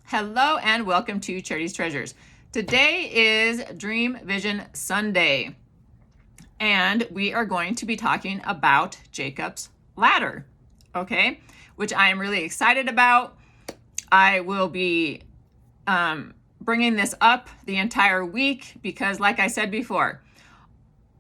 Hello and welcome to Charity's Treasures. Today is Dream Vision Sunday, and we are going to be talking about Jacob's ladder, okay, which I am really excited about. I will be bringing this up the entire week because, like I said before,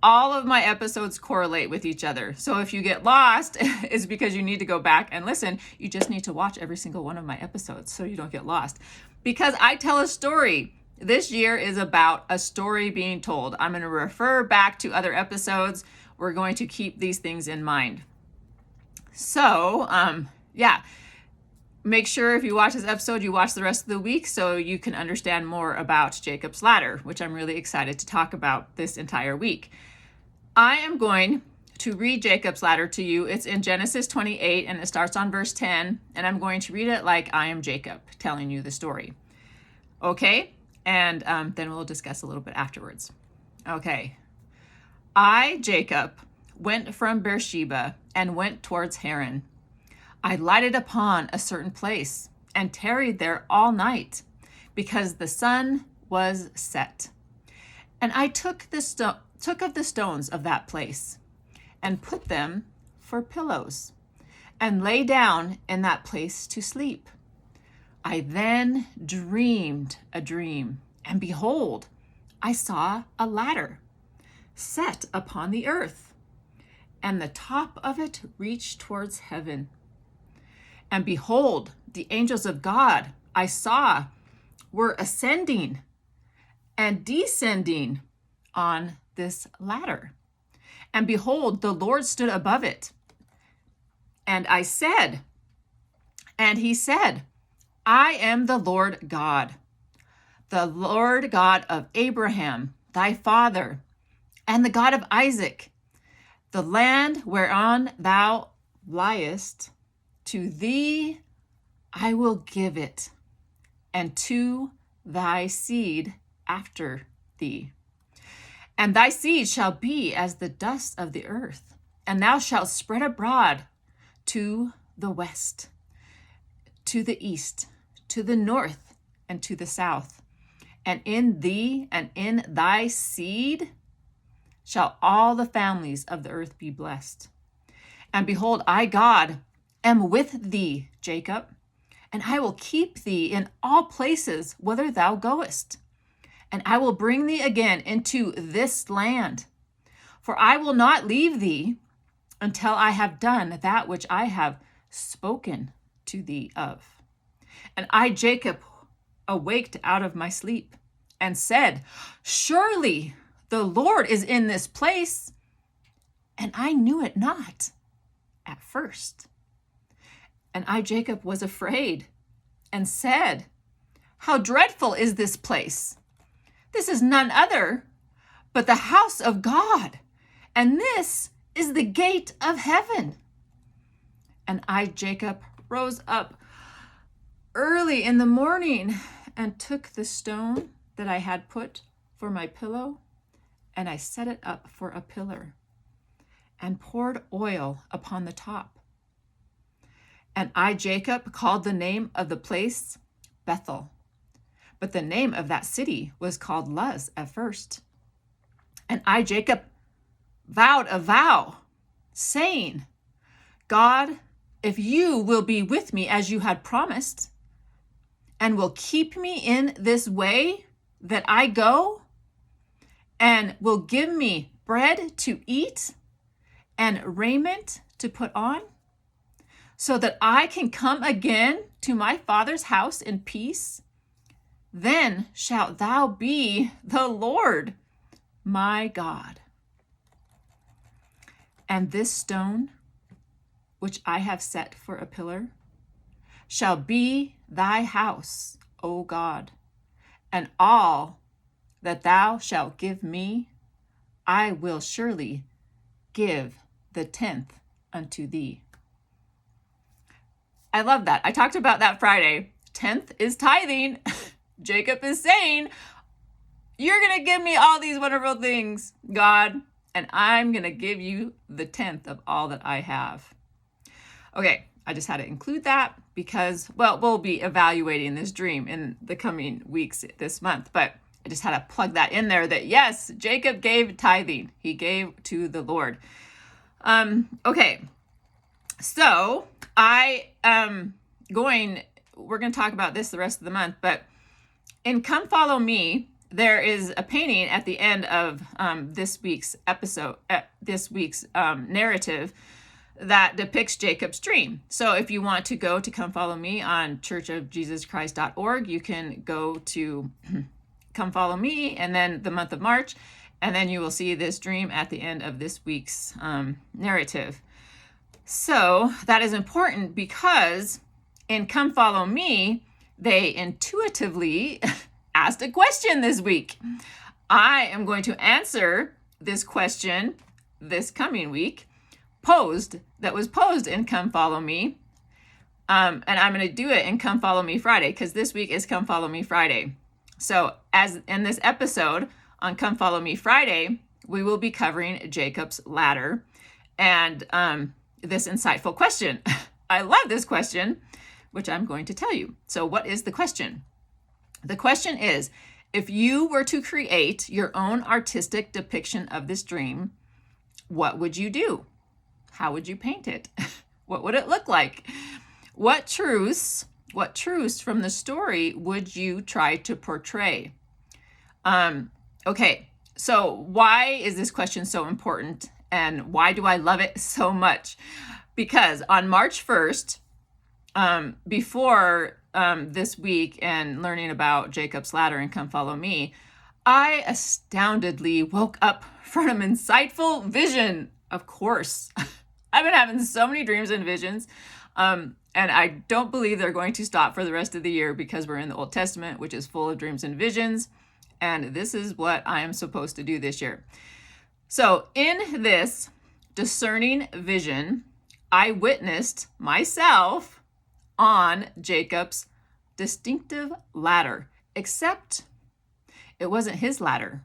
all of my episodes correlate with each other. So if you get lost, it's because you need to go back and listen. You just need to watch every single one of my episodes so you don't get lost. Because I tell a story. This year is about a story being told. I'm going to refer back to other episodes. We're going to keep these things in mind. So, make sure if you watch this episode, you watch the rest of the week so you can understand more about Jacob's ladder, which I'm really excited to talk about this entire week. I am going to read Jacob's ladder to you. It's in Genesis 28 and it starts on verse 10, and I'm going to read it like I am Jacob telling you the story. Okay? And then we'll discuss a little bit afterwards. Okay. I, Jacob, went from Beersheba and went towards Haran. I lighted upon a certain place and tarried there all night because the sun was set. And I took of the stones of that place and put them for pillows and lay down in that place to sleep. I then dreamed a dream, and behold, I saw a ladder set upon the earth, and the top of it reached towards heaven. And behold, the angels of God I saw were ascending and descending on this ladder. And behold, the Lord stood above it. And I said, and he said, I am the Lord God, the Lord God of Abraham, thy father, and the God of Isaac. The land whereon thou liest, to thee I will give it, and to thy seed after thee. And thy seed shall be as the dust of the earth, and thou shalt spread abroad to the west, to the east, to the north, and to the south. And in thee and in thy seed shall all the families of the earth be blessed. And behold, I, God, am with thee, Jacob, and I will keep thee in all places whither thou goest. And I will bring thee again into this land. For I will not leave thee until I have done that which I have spoken to thee of. And I, Jacob, awaked out of my sleep and said, surely the Lord is in this place. And I knew it not at first. And I, Jacob, was afraid and said, how dreadful is this place! This is none other but the house of God, and this is the gate of heaven. And I, Jacob, rose up early in the morning and took the stone that I had put for my pillow, and I set it up for a pillar, and poured oil upon the top. And I, Jacob, called the name of the place Bethel. But the name of that city was called Luz at first. And I, Jacob, vowed a vow, saying, God, if you will be with me as you had promised, and will keep me in this way that I go, and will give me bread to eat and raiment to put on, so that I can come again to my father's house in peace, then shalt thou be the Lord my God. And this stone, which I have set for a pillar, shall be thy house, O God, and all that thou shalt give me, I will surely give the 10th unto thee. I love that. I talked about that Friday. 10th is tithing. Jacob is saying, you're going to give me all these wonderful things, God, and I'm going to give you the 10th of all that I have. Okay, I just had to include that because, well, we'll be evaluating this dream in the coming weeks this month, but I just had to plug that in there that yes, Jacob gave tithing. He gave to the Lord. Okay. So we're going to talk about this the rest of the month, but in Come Follow Me, there is a painting at the end of this week's episode, narrative that depicts Jacob's dream. So if you want to go to Come Follow Me on churchofjesuschrist.org, you can go to Come Follow Me and then the month of March, and then you will see this dream at the end of this week's narrative. So that is important because in Come Follow Me, they intuitively asked a question this week. I am going to answer this question this coming week that was posed in Come Follow Me. And I'm going to do it in Come Follow Me Friday because this week is Come Follow Me Friday. So as in this episode on Come Follow Me Friday, we will be covering Jacob's ladder and this insightful question. I love this question, which I'm going to tell you. So what is the question? The question is, if you were to create your own artistic depiction of this dream, what would you do? How would you paint it? What would it look like? What truths from the story would you try to portray? Okay, so why is this question so important and why do I love it so much? Because on March 1st, before this week and learning about Jacob's ladder and Come Follow Me, I astoundedly woke up from an insightful vision. Of course, I've been having so many dreams and visions, and I don't believe they're going to stop for the rest of the year because we're in the Old Testament, which is full of dreams and visions, and this is what I am supposed to do this year. So in this discerning vision, I witnessed myself on Jacob's distinctive ladder, except it wasn't his ladder.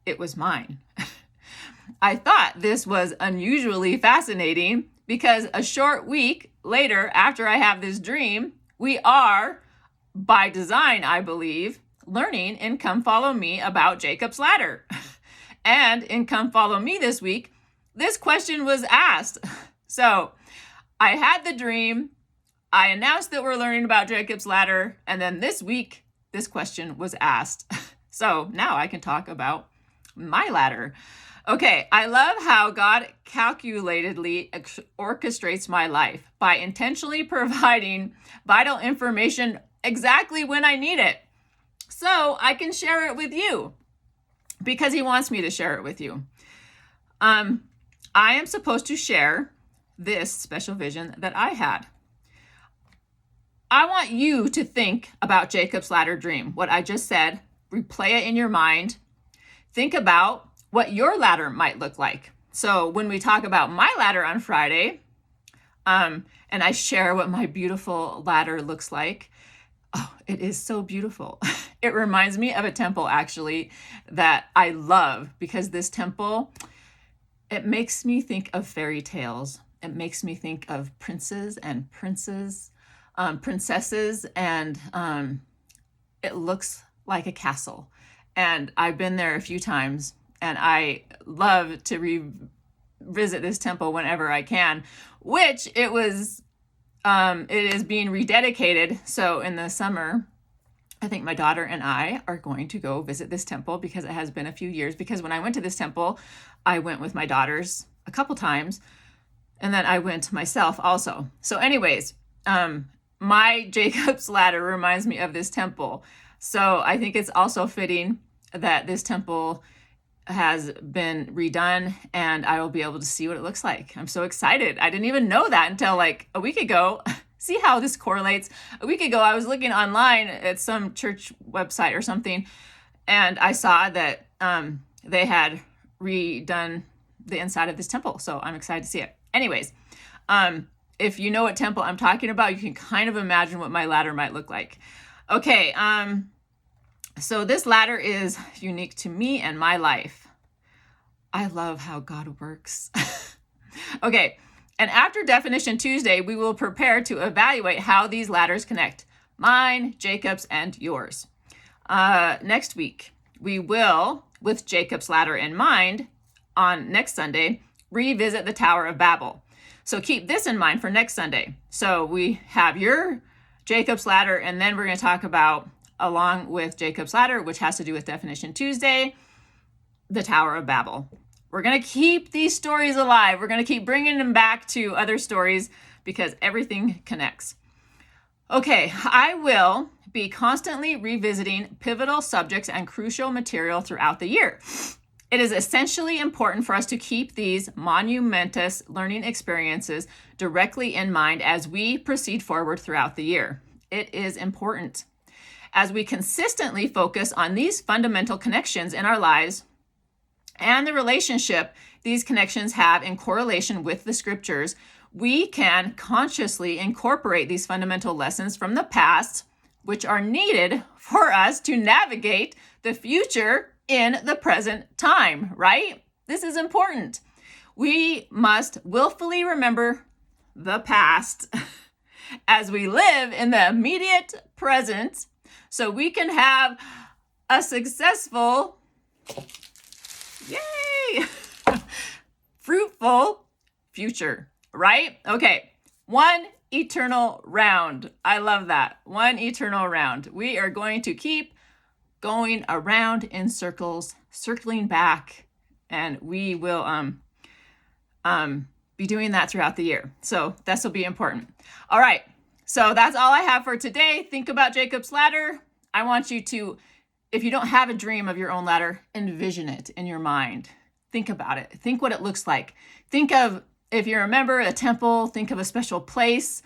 It was mine. I thought this was unusually fascinating because a short week later, after I have this dream, we are, by design, I believe, learning in Come Follow Me about Jacob's ladder. And in Come Follow Me this week, this question was asked. So I had the dream, I announced that we're learning about Jacob's ladder, and then this week, this question was asked. So now I can talk about my ladder. Okay, I love how God calculatedly orchestrates my life by intentionally providing vital information exactly when I need it. So I can share it with you because he wants me to share it with you. I am supposed to share this special vision that I had. I want you to think about Jacob's ladder dream, what I just said, replay it in your mind. Think about what your ladder might look like. So when we talk about my ladder on Friday, and I share what my beautiful ladder looks like, oh, it is so beautiful. It reminds me of a temple actually that I love because this temple, it makes me think of fairy tales. It makes me think of princes and princesses, and it looks like a castle. And I've been there a few times, and I love to revisit this temple whenever I can, which it is being rededicated. So in the summer, I think my daughter and I are going to go visit this temple because it has been a few years. Because when I went to this temple, I went with my daughters a couple times, and then I went myself also. So anyways, my Jacob's ladder reminds me of this temple. So I think it's also fitting that this temple has been redone and I will be able to see what it looks like. I'm so excited. I didn't even know that until like a week ago. See how this correlates? A week ago, I was looking online at some church website or something, and I saw that they had redone the inside of this temple. So I'm excited to see it. Anyways, if you know what temple I'm talking about, you can kind of imagine what my ladder might look like. Okay, so this ladder is unique to me and my life. I love how God works. Okay, And after Definition Tuesday, we will prepare to evaluate how these ladders connect. Mine, Jacob's, and yours. Next week, we will, with Jacob's ladder in mind, on next Sunday, revisit the Tower of Babel. So keep this in mind for next Sunday. So we have your Jacob's ladder, and then we're going to talk about, along with Jacob's ladder, which has to do with Definition Tuesday, the Tower of Babel. We're going to keep these stories alive. We're going to keep bringing them back to other stories because everything connects. Okay, I will be constantly revisiting pivotal subjects and crucial material throughout the year. It is essentially important for us to keep these monumentous learning experiences directly in mind as we proceed forward throughout the year. It is important. As we consistently focus on these fundamental connections in our lives and the relationship these connections have in correlation with the scriptures, we can consciously incorporate these fundamental lessons from the past, which are needed for us to navigate the future in the present time, right? This is important. We must willfully remember the past as we live in the immediate present so we can have a successful, yay, fruitful future, right? Okay, one eternal round. I love that. One eternal round. We are going to keep going around in circles, circling back, and we will be doing that throughout the year. So this will be important. All right, so that's all I have for today. Think about Jacob's ladder. I want you to, if you don't have a dream of your own ladder, envision it in your mind. Think about it. Think what it looks like. Think of, if you remember a temple, think of a special place.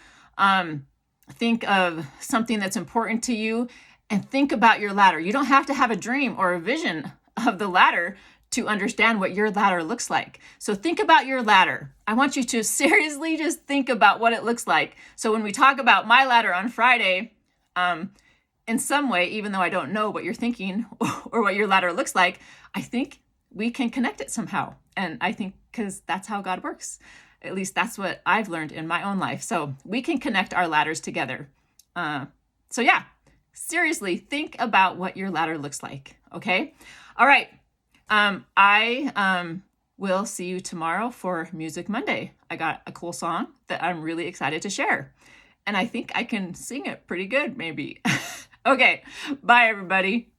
Think of something that's important to you. And think about your ladder. You don't have to have a dream or a vision of the ladder to understand what your ladder looks like. So think about your ladder. I want you to seriously just think about what it looks like. So when we talk about my ladder on Friday, in some way, even though I don't know what you're thinking or what your ladder looks like, I think we can connect it somehow. And I think because that's how God works. At least that's what I've learned in my own life. So we can connect our ladders together. So yeah. Seriously, think about what your ladder looks like, okay? All right, I will see you tomorrow for Music Monday. I got a cool song that I'm really excited to share, and I think I can sing it pretty good, maybe. Okay, bye everybody.